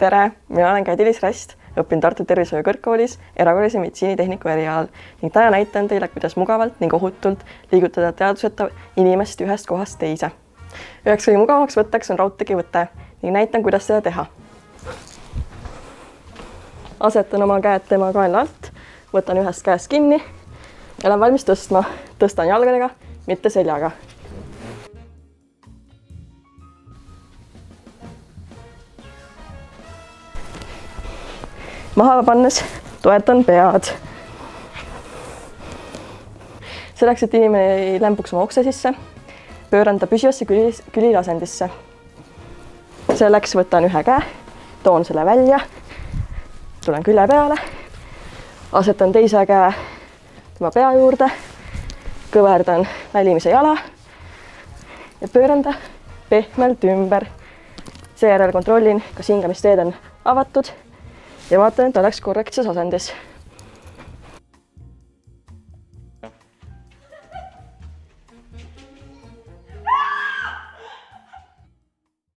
Tere, mina olen Kädilis Räst, õpin Tartu Tervishoiu Kõrgkoolis erakorralise meditsiinitehniku erialal ning täna näitan teile, kuidas mugavalt ning ohutult liigutada teadvuseta inimest ühest kohast teise. Üheks kõige mugavamaks võtteks on raudteegivõte ning näitan, kuidas seda teha. Asetan oma käed tema kaela alt, võtan ühest käest kinni ja olen valmis tõstma. Tõstan jalgadega, mitte seljaga. Maha pannes toetan pead. Selleks, et inimene ei lämbuks oma okse sisse, pööran ta püsivasse külilasendisse. Selleks võtan ühe käe, toon selle välja, tulen külje peale, asetan teise käe tema pea juurde, kõverdan välimise jala ja pööran ta pehmelt ümber. Seejärel kontrollin, kas hingamisteed on avatud ja vaatan, et oleks korrektses asendis.